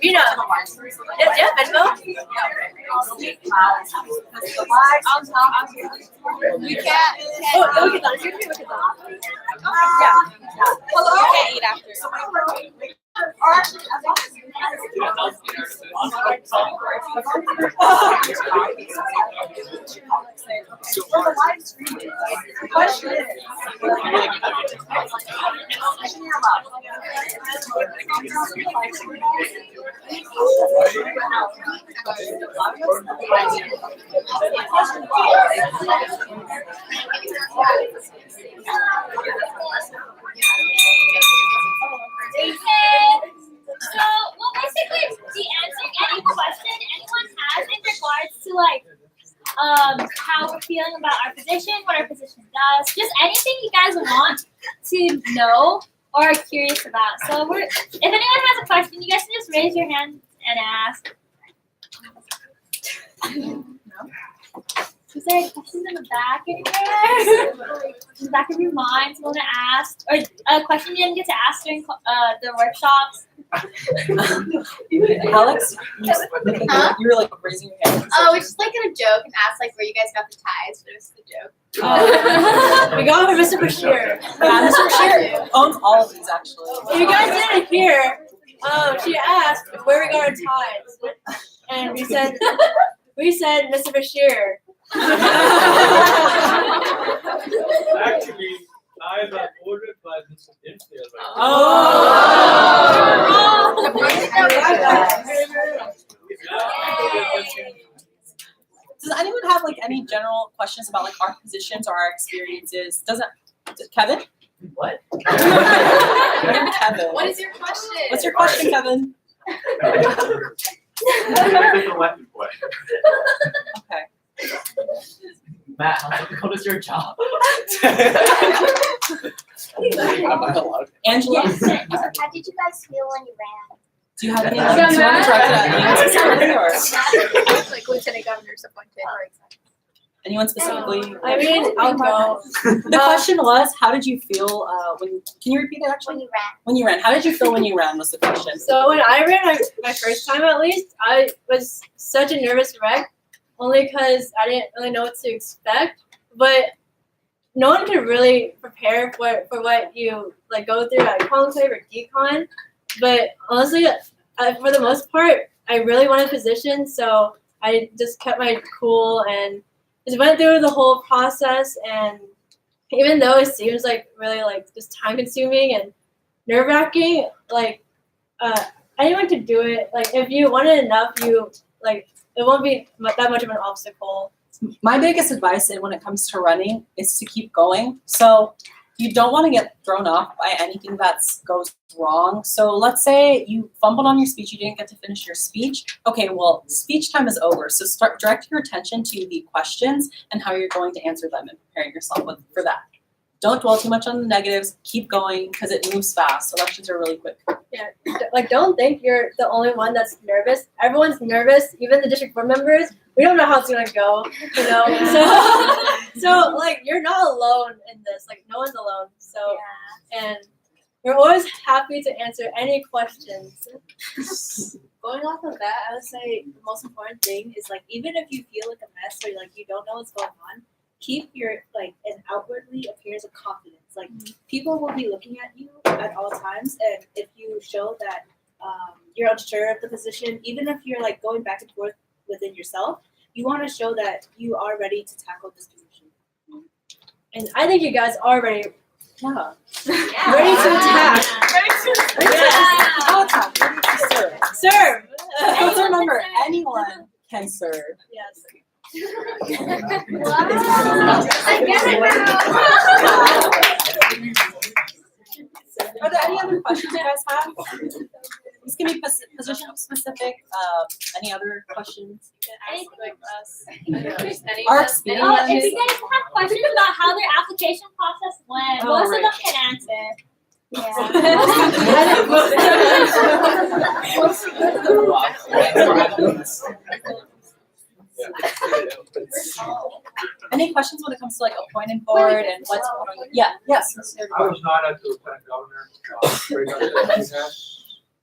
Rita, yeah, Venmo. We can't. Oh, look at that. Look at that. Yeah. Hello. You can't eat after. So, well, basically, the answering any question anyone has in regards to how we're feeling about our position, what our position does, just anything you guys want to know or are curious about. So, if anyone has a question, you guys can just raise your hand and ask. Is there questions in the back anywhere? In the back of your mind, someone to ask, or a question you didn't get to ask during the workshops? Alex, you were like raising your hand. Oh, it's just like in a joke and asked like where you guys got the ties, but it was the joke. We got it from Mr. Bashir. Yeah, Mr. Bashir owns all of these actually. If you guys didn't hear, she asked where we got our ties, and we said Mr. Bashir. Actually, ties are ordered by Mr. Dimsdale. Does anyone have like any general questions about like our positions or our experiences? Kevin? What? Kevin. What is your question? What's your question, Kevin? Okay. Matt, how difficult is your job? Angela? Yes. How did you guys feel when you ran? Do you have any? Do you want to direct it at anyone specifically, or Like Lieutenant Governor's appointed. anyone specifically? I mean, I'll go. The question was, how did you feel when? Can you repeat it actually? When you ran. When you ran, how did you feel when you ran? Was the question. So when I ran my first time, at least, I was such a nervous wreck, only because I didn't really know what to expect. But no one could really prepare for what you like go through at conclave or decon. But honestly, for the most part, I really wanted position, so I just kept my cool and just went through the whole process. And even though it seems like really like just time consuming and nerve wracking, like anyone could do it. Like if you want it enough, you like it won't be that much of an obstacle. My biggest advice when it comes to running is to keep going. So you don't want to get thrown off by anything that goes wrong. So let's say you fumbled on your speech, you didn't get to finish your speech. Okay, well, speech time is over. So start directing your attention to the questions and how you're going to answer them and preparing yourself for that. Don't dwell too much on the negatives. Keep going because it moves fast. Elections are really quick. Yeah, like don't think you're the only one that's nervous. Everyone's nervous, even the district board members. We don't know how it's gonna go, you know. So like you're not alone in this. Like no one's alone. So and we're always happy to answer any questions. Going off of that, I would say the most important thing is like even if you feel like a mess or like you don't know what's going on, keep your like an outwardly appearance of confidence. Like people will be looking at you at all times, and if you show that you're unsure of the position, even if you're like going back and forth within yourself, you want to show that you are ready to tackle this position. And I think you guys are ready. Yeah. Ready to attack. I'll attack. Ready to serve. Serve. Let's remember, anyone can serve. Yes. Are there any other questions you guys have? This can be position specific. Any other questions? Our experience. Oh, if you guys have questions about how their application process went, most of them can answer. Yeah. Any questions when it comes to like appointing board and what's going on? Yeah, yes. Mr. I was not at the lieutenant governor, radar station yet.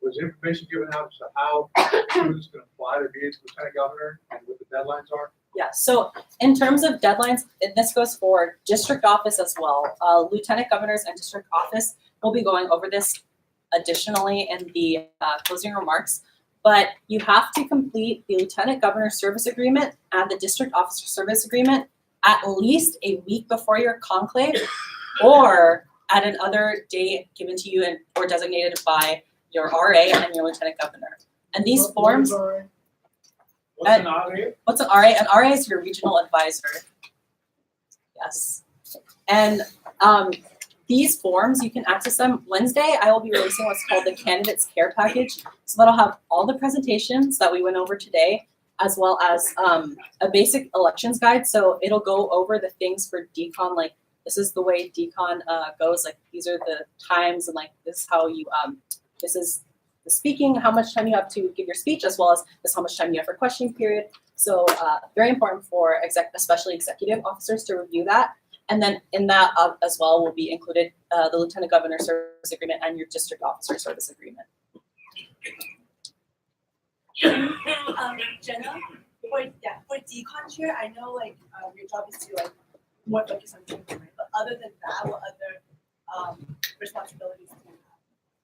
Was information given out as to how students can apply to be lieutenant governor and what the deadlines are? Yeah, so in terms of deadlines, and this goes for district office as well. Lieutenant governors and district office will be going over this additionally in the closing remarks. But you have to complete the lieutenant governor service agreement and the district officer service agreement at least a week before your conclave or at another date given to you or designated by your RA and your lieutenant governor. And these forms, What's an RA? what's an RA? An RA is your regional advisor. Yes. And these forms, you can access them. Wednesday, I will be releasing what's called the Candidates Care Package. So that'll have all the presentations that we went over today, as well as a basic elections guide. So it'll go over the things for decon, like this is the way decon goes. Like these are the times and like this is how you, this is the speaking, how much time you have to give your speech, as well as this how much time you have for questioning period. So very important for especially executive officers to review that. And then in that as well will be included the Lieutenant Governor Service Agreement and your District Officer Service Agreement. Jenna, for decon chair, I know like your job is to like more focus on training, right? But other than that, what other responsibilities do you have?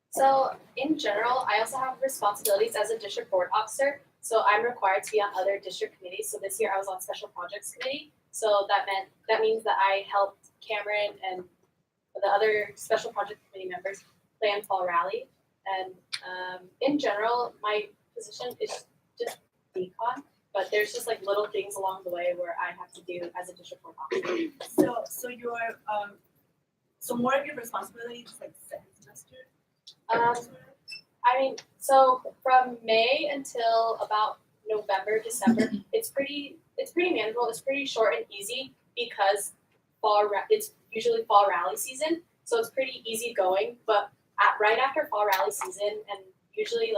So in general, I also have responsibilities as a district board officer. So I'm required to be on other district committees. So this year I was on special projects committee. So that means that I helped Cameron and the other special project committee members plan fall rally. And in general, my position is just decon, but there's just like little things along the way where I have to do as a district board officer. So your so more of your responsibilities is like second semester? I mean, so from May until about November, December, it's pretty manageable. It's pretty short and easy because it's usually fall rally season, so it's pretty easy going. But right after fall rally season, and usually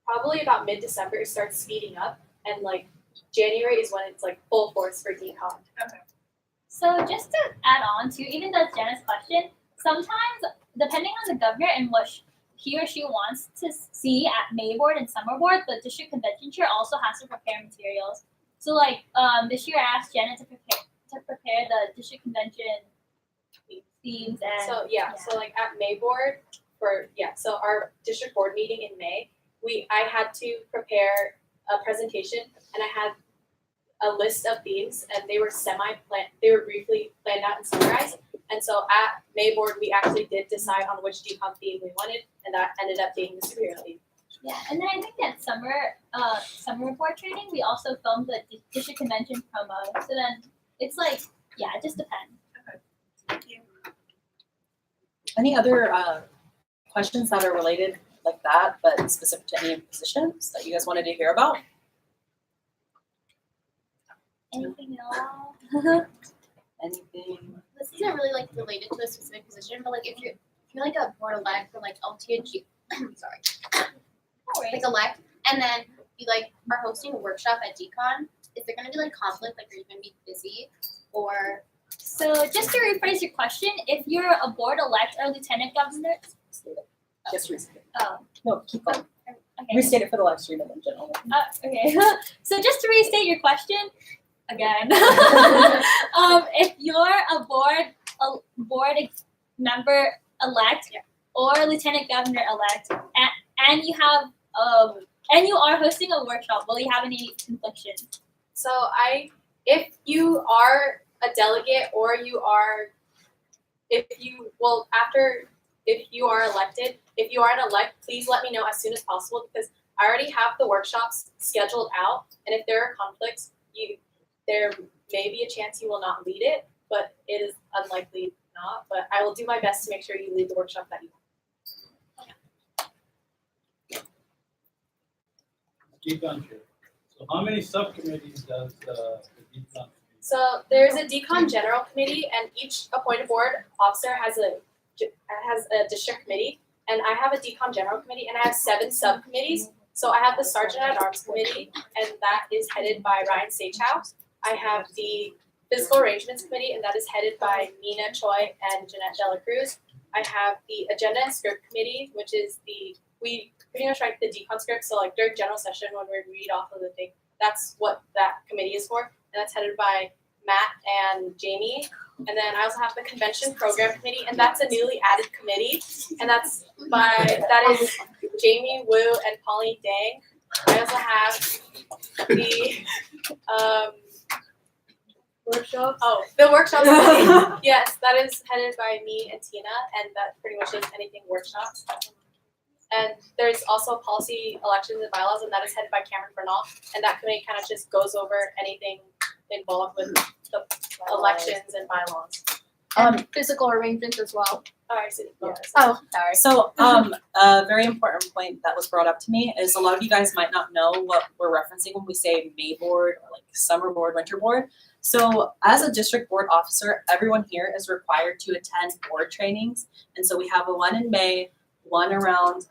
probably about mid-December, it starts speeding up, and like January is when it's like full force for decon. Okay. So just to add on to, even though it's Jenna's question, sometimes depending on the governor and what he or she wants to see at May board and summer board, the district convention chair also has to prepare materials. So like this year I asked Jenna to prepare the district convention themes and So like at May board so our district board meeting in May, I had to prepare a presentation and I had a list of themes and they were briefly planned out and summarized. And so at May board, we actually did decide on which decon theme we wanted, and that ended up being the superhero theme. yeah, and then I think that summer board training, we also filmed the district convention promo. So then it's like, yeah, it just depends. Thank you. Any other questions that are related like that, but specific to any positions that you guys wanted to hear about? Anything at all? Anything? This isn't really like related to a specific position, but like if you're like a board elect for like LTG, sorry, like elect, and then you like are hosting a workshop at decon, is there gonna be like conflict? Like, are you gonna be busy, or? So just to rephrase your question, if you're a board elect or lieutenant governor, Just restate it. oh, No, keep going. okay. Restate it for the live stream and then general. Okay. So just to restate your question again, if you're a board member elect or lieutenant governor elect, and you have and you are hosting a workshop, will you have any confliction? So if you are a delegate or if you are elected, if you are an elect, please let me know as soon as possible because I already have the workshops scheduled out, and if there are conflicts, there may be a chance you will not lead it, but it is unlikely not. But I will do my best to make sure you lead the workshop that you want. Decon chair. So how many subcommittees does the decon? So there's a decon general committee, and each appointed board officer has a district committee, and I have a decon general committee, and I have 7 subcommittees. So I have the Sergeant at Arms Committee, and that is headed by Ryan Sachow. I have the Physical Arrangements Committee, and that is headed by Nina Choi and Jeanette Dela Cruz. I have the Agenda and Script Committee, which is we pretty much write the decon script. So like during general session when we read off of the thing, that's what that committee is for, and that's headed by Matt and Jamie. And then I also have the Convention Program Committee, and that's a newly added committee, and that is Jamie Wu and Pauline Dang. I also have the Workshops. Oh, the workshop committee. Yes, that is headed by me and Tina, and that pretty much is anything workshops. And there's also policy, elections, and bylaws, and that is headed by Cameron Bernal. And that committee kind of just goes over anything involved with the elections and bylaws. Physical arrangements as well. Alright, so Oh, sorry. So, a very important point that was brought up to me is a lot of you guys might not know what we're referencing when we say May board or like summer board, winter board. So, as a district board officer, everyone here is required to attend board trainings. And so we have a one in May, one around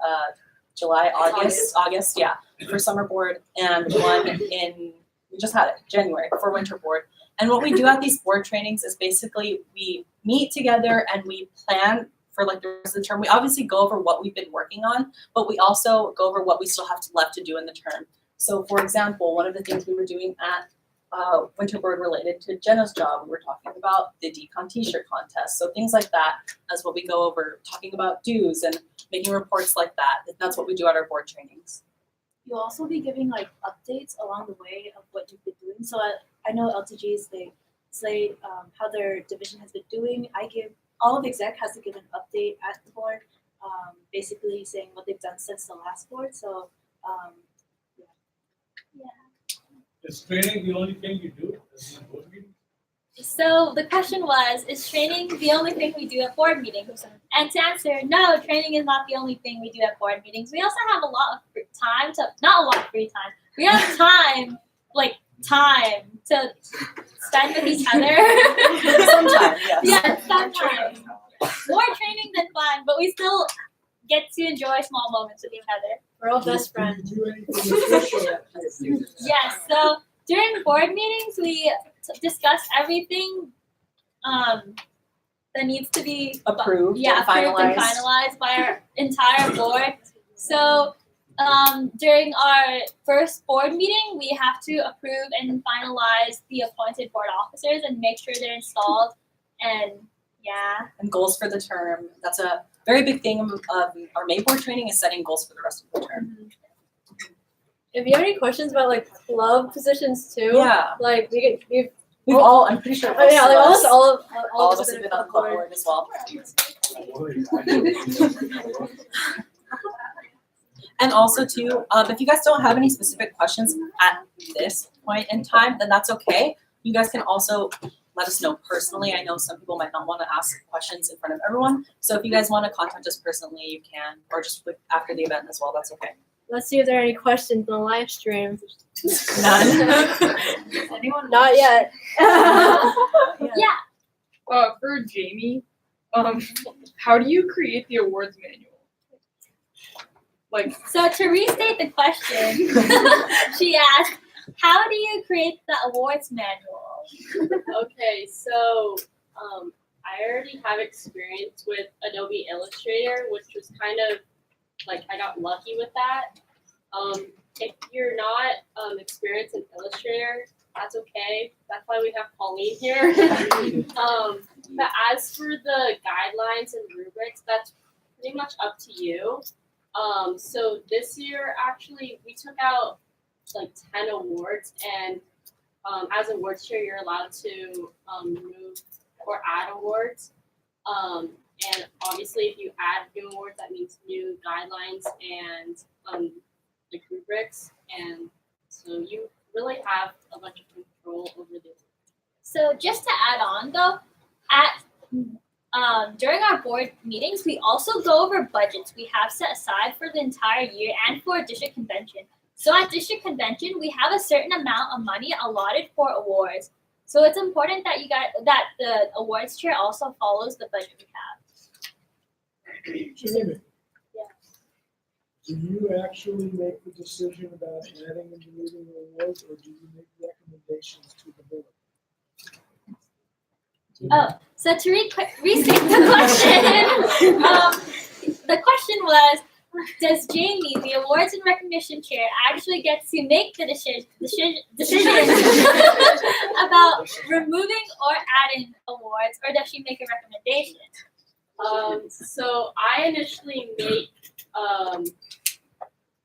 July, August, yeah, for summer board, and one in, we just had it, January for winter board. And what we do at these board trainings is basically we meet together and we plan for like the rest of the term. We obviously go over what we've been working on, but we also go over what we still have left to do in the term. So for example, one of the things we were doing at winter board related to Jenna's job, we were talking about the decon t-shirt contest. So things like that is what we go over, talking about dues and making reports like that. That's what we do at our board trainings. You'll also be giving like updates along the way of what you've been doing. So I know LTGs, they say how their division has been doing. All of exec has to give an update at the board, basically saying what they've done since the last board. So Is training the only thing you do as a board meeting? So the question was, is training the only thing we do at board meetings? And to answer, no, training is not the only thing we do at board meetings. We also have a lot of free time not a lot of free time. We have time to spend with each other. Sometimes, yes. Yeah, sometimes. More training than fun, but we still get to enjoy small moments with each other. We're all best friends. Yes, so during board meetings, we discuss everything that needs to be Approved and approved and finalized. finalized by our entire board. So during our first board meeting, we have to approve and finalize the appointed board officers and make sure they're installed. And yeah. And goals for the term. That's a very big thing of our May board training is setting goals for the rest of the term. If you have any questions about like club positions too, Yeah. like we've We've all, I'm pretty sure oh, yeah, like almost all all of us have been on the club board as well. And also too, if you guys don't have any specific questions at this point in time, then that's okay. You guys can also let us know personally. I know some people might not want to ask questions in front of everyone. So if you guys want to contact us personally, you can, or just after the event as well, that's okay. Let's see if there are any questions on the live stream. None. anyone Not yet. For Jamie, how do you create the awards manual? Like, So to restate the question, she asked, how do you create the awards manual? Okay, so I already have experience with Adobe Illustrator, which was kind of like I got lucky with that. If you're not experienced in Illustrator, that's okay. That's why we have Pauline here. But as for the guidelines and rubrics, that's pretty much up to you. So this year, actually, we took out like 10 awards, and as awards chair, you're allowed to remove or add awards. And obviously, if you add new awards, that means new guidelines and like rubrics, and so you really have a bunch of control over this. So just to add on though, during our board meetings, we also go over budgets we have set aside for the entire year and for district convention. So at district convention, we have a certain amount of money allotted for awards. So it's important that that the awards chair also follows the budget we have. Do you actually make the decision about adding and deleting awards, or do you make recommendations to the board? Oh, so to restate the question, the question was, does Jamie, the awards and recognition chair, actually get to make the decision about removing or adding awards, or does she make a recommendation? So I initially make,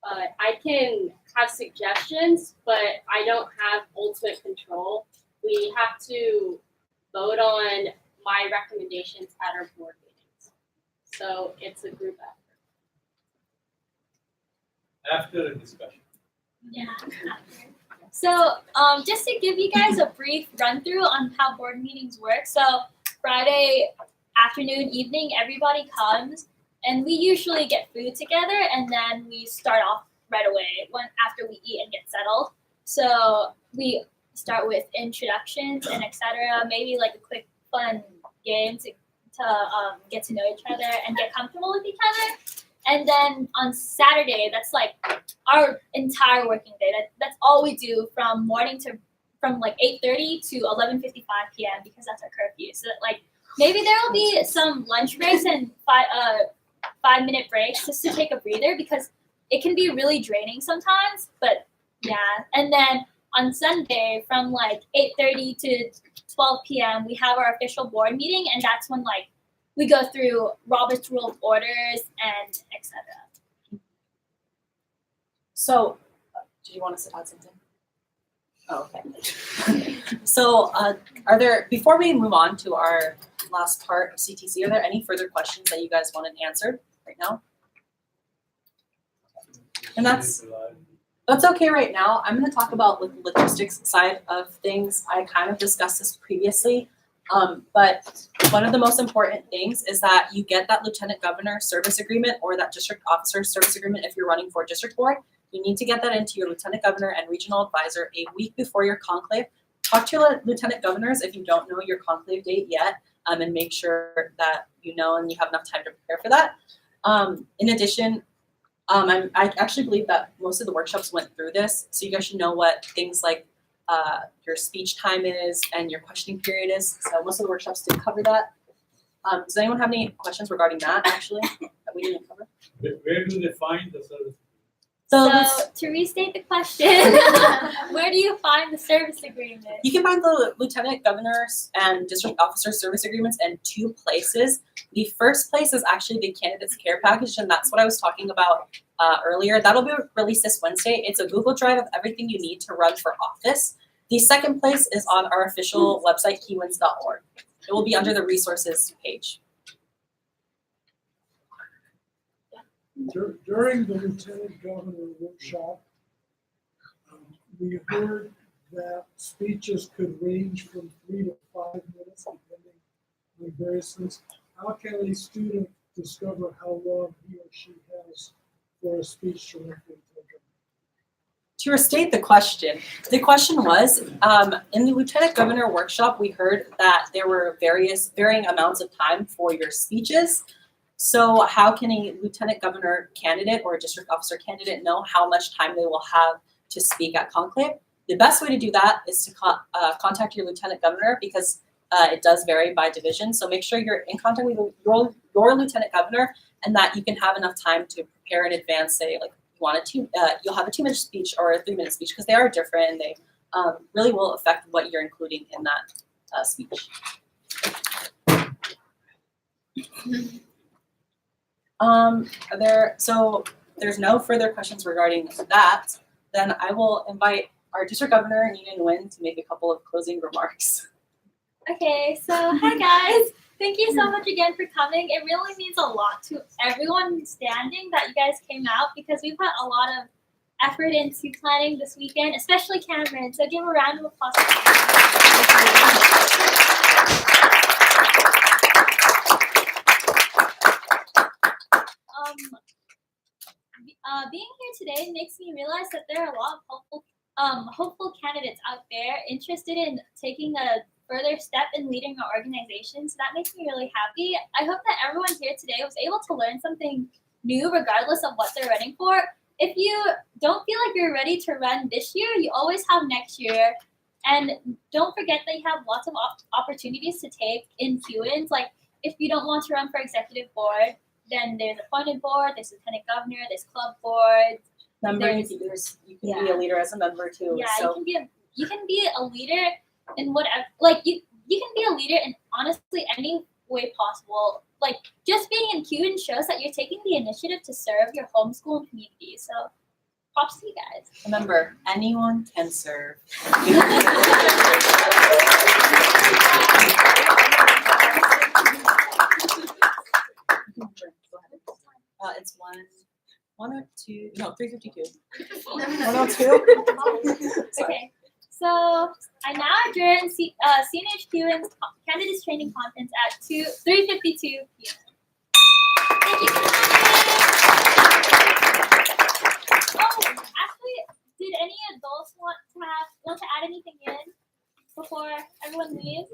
I can have suggestions, but I don't have ultimate control. We have to vote on my recommendations at our board meetings. So it's a group effort. After the discussion. Yeah. So, just to give you guys a brief run through on how board meetings work. So, Friday afternoon, evening, everybody comes, and we usually get food together, and then we start off right away after we eat and get settled. So we start with introductions and etc. Maybe like a quick fun game to get to know each other and get comfortable with each other. And then on Saturday, that's like our entire working day. That's all we do from like 8:30 to 11:55 p.m. because that's our curfew. So like maybe there will be some lunch breaks and 5-minute breaks just to take a breather because it can be really draining sometimes. But yeah, and then on Sunday from like 8:30 to 12 p.m. we have our official board meeting, and that's when like we go through Robert's Rule of Orders and etc. So, did you want us to add something? Oh, okay. So, are there, before we move on to our last part of CTC, are there any further questions that you guys wanted answered right now? And that's okay right now. I'm going to talk about the logistics side of things. I kind of discussed this previously, but one of the most important things is that you get that lieutenant governor service agreement or that district officer service agreement if you're running for district board. You need to get that into your lieutenant governor and regional advisor a week before your conclave. Talk to your lieutenant governors if you don't know your conclave date yet, and make sure that you know and you have enough time to prepare for that. In addition, I actually believe that most of the workshops went through this, so you guys should know what things like your speech time is and your questioning period is. So most of the workshops did cover that. Does anyone have any questions regarding that, actually, that we didn't cover? Where do they find the service? So to restate the question, where do you find the service agreement? You can find the lieutenant governor's and district officer service agreements in two places. The first place is actually the candidates care package, and that's what I was talking about earlier. That'll be released this Wednesday. It's a Google Drive of everything you need to run for office. The second place is on our official website, keywins.org. It will be under the resources page. During the lieutenant governor workshop, we heard that speeches could range from 3 to 5 minutes, depending on various things. How can a student discover how long he or she has for a speech to run for lieutenant governor? To restate the question was, in the lieutenant governor workshop, we heard that there were varying amounts of time for your speeches. So how can a lieutenant governor candidate or a district officer candidate know how much time they will have to speak at conclave? The best way to do that is to contact your lieutenant governor, because it does vary by division. So make sure you're in contact with your lieutenant governor and that you can have enough time to prepare in advance. Say like you'll have a 2-minute speech or a 3-minute speech, because they are different and they really will affect what you're including in that speech. So there's no further questions regarding that. Then I will invite our district governor, Nina Nguyen, to make a couple of closing remarks. Okay, so hi guys. Thank you so much again for coming. It really means a lot to everyone standing that you guys came out, because we put a lot of effort into planning this weekend, especially Cameron. So give a round of applause. Being here today makes me realize that there are a lot of hopeful candidates out there interested in taking a further step in leading our organization. So that makes me really happy. I hope that everyone here today was able to learn something new regardless of what they're running for. If you don't feel like you're ready to run this year, you always have next year. And don't forget that you have lots of opportunities to take in Q-ins. Like if you don't want to run for executive board, then there's appointed board, there's lieutenant governor, there's club board. Member There's- leaders, you can be a leader as a member too. Yeah, So you can be a leader in whatever, like you can be a leader in honestly any way possible. Like just being in Q shows that you're taking the initiative to serve your homeschool and community. So props to you guys. remember, anyone can serve. It's 3:52. 102. Okay, so I now adjourn CNHQ and Candidates Training Conference at 3:52 p.m. Thank you. Oh, actually, did any adults want to add anything in before everyone leaves?